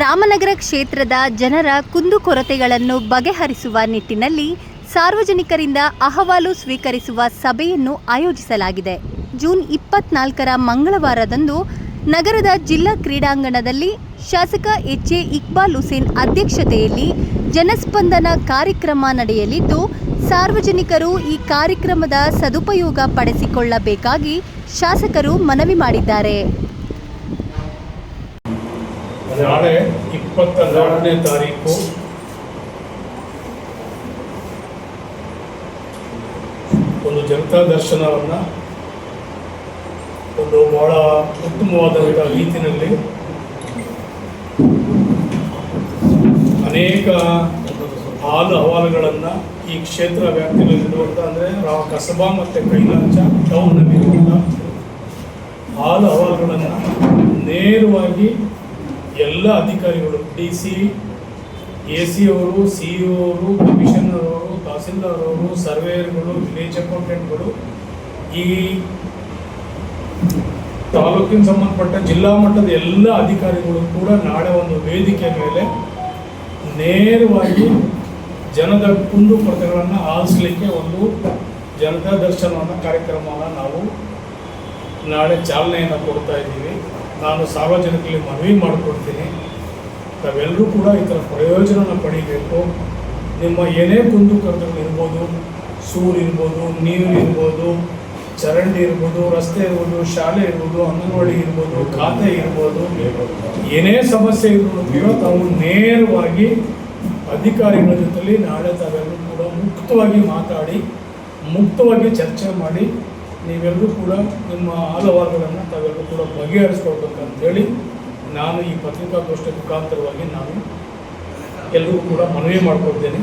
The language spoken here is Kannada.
ರಾಮನಗರ ಕ್ಷೇತ್ರದ ಜನರ ಕುಂದುಕೊರತೆಗಳನ್ನು ಬಗೆಹರಿಸುವ ನಿಟ್ಟಿನಲ್ಲಿ ಸಾರ್ವಜನಿಕರಿಂದ ಅಹವಾಲು ಸ್ವೀಕರಿಸುವ ಸಭೆಯನ್ನು ಆಯೋಜಿಸಲಾಗಿದೆ. ಜೂನ್ 24ರ ಮಂಗಳವಾರದಂದು ನಗರದ ಜಿಲ್ಲಾ ಕ್ರೀಡಾಂಗಣದಲ್ಲಿ ಶಾಸಕ ಎಚ್.ಎ. ಇಕ್ಬಾಲ್ ಹುಸೇನ್ ಅಧ್ಯಕ್ಷತೆಯಲ್ಲಿ ಜನಸ್ಪಂದನ ಕಾರ್ಯಕ್ರಮ ನಡೆಯಲಿದ್ದು, ಸಾರ್ವಜನಿಕರು ಈ ಕಾರ್ಯಕ್ರಮದ ಸದುಪಯೋಗ ಪಡಿಸಿಕೊಳ್ಳಬೇಕಾಗಿ ಶಾಸಕರು ಮನವಿ ಮಾಡಿದ್ದಾರೆ. ನಾಳೆ 24ನೇ ತಾರೀಕು ಒಂದು ಜನತಾ ದರ್ಶನವನ್ನು ಒಂದು ಬಹಳ ಉತ್ತಮವಾದಂಥ ರೀತಿಯಲ್ಲಿ ಅನೇಕ ಅಹವಾಲುಗಳನ್ನು ಈ ಕ್ಷೇತ್ರ ವ್ಯಾಪ್ತಿಯಲ್ಲಿರುವಂಥ ಅಂದರೆ ಕಸಬಾ ಮತ್ತು ಕೈಲಾಂಚ ಟೌನ್ನಲ್ಲಿರುವಂಥ ಅಹವಾಲುಗಳನ್ನು ನೇರವಾಗಿ ಎಲ್ಲ ಅಧಿಕಾರಿಗಳು DC, AC ಅವರು, CO ಅವರು, ಕಮಿಷನರ್ ಅವರು, ತಹಸೀಲ್ದಾರ್ ಅವರು, ಸರ್ವೇಯರ್ಗಳು, ವಿಲೇಜ್ ಅಕೌಂಟೆಂಟ್ಗಳು, ಈ ತಾಲೂಕಿನ ಸಂಬಂಧಪಟ್ಟ ಜಿಲ್ಲಾ ಮಟ್ಟದ ಎಲ್ಲ ಅಧಿಕಾರಿಗಳು ಕೂಡ ನಾಳೆ ಒಂದು ವೇದಿಕೆ ಮೇಲೆ ನೇರವಾಗಿ ಜನದ ಕುಂದುಕೊರತೆಗಳನ್ನು ಆಲಿಸಲಿಕ್ಕೆ ಒಂದು ಜನತಾ ದರ್ಶನವನ್ನು ಕಾರ್ಯಕ್ರಮವನ್ನು ನಾವು ನಾಳೆ ಚಾಲನೆಯನ್ನು ಕೊಡ್ತಾ ಇದ್ದೀವಿ. ನಾನು ಸಾರ್ವಜನಿಕರಿಗೆ ಮನವಿ ಮಾಡಿಕೊಡ್ತೀನಿ, ತಾವೆಲ್ಲರೂ ಕೂಡ ಈ ಥರ ಪ್ರಯೋಜನನ ಪಡಿಬೇಕು. ನಿಮ್ಮ ಏನೇ ಕುಂದುಕೊರತೆಗಳು ಇರ್ಬೋದು, ಸೂರು ಇರ್ಬೋದು, ನೀರು ಇರ್ಬೋದು, ಚರಂಡಿ ಇರ್ಬೋದು, ರಸ್ತೆ ಇರ್ಬೋದು, ಶಾಲೆ ಇರ್ಬೋದು, ಅಂಗನವಾಡಿ ಇರ್ಬೋದು, ಖಾತೆ ಇರ್ಬೋದು, ಏನೇ ಸಮಸ್ಯೆ ಇರ್ಬೋದು ಕೂಡ ತಾವು ನೇರವಾಗಿ ಅಧಿಕಾರಿಗಳ ಜೊತೆಲಿ ನಾಳೆ ತಾವೆಲ್ಲರೂ ಕೂಡ ಮುಕ್ತವಾಗಿ ಮಾತಾಡಿ, ಮುಕ್ತವಾಗಿ ಚರ್ಚೆ ಮಾಡಿ, ನೀವೆಲ್ಲರೂ ಕೂಡ ನಿಮ್ಮ ಅಹವಾಲುಗಳನ್ನು ತಾವೆಲ್ಲರೂ ಕೂಡ ಬಗೆಹರಿಸ್ಕೊಳ್ಬೇಕಂತೇಳಿ ನಾನು ಈ ಪತ್ರಿಕಾಗೋಷ್ಠಿ ಮುಖಾಂತರವಾಗಿ ನಾನು ಎಲ್ಲರಿಗೂ ಕೂಡ ಮನವಿ ಮಾಡ್ಕೊಳ್ತೇನೆ.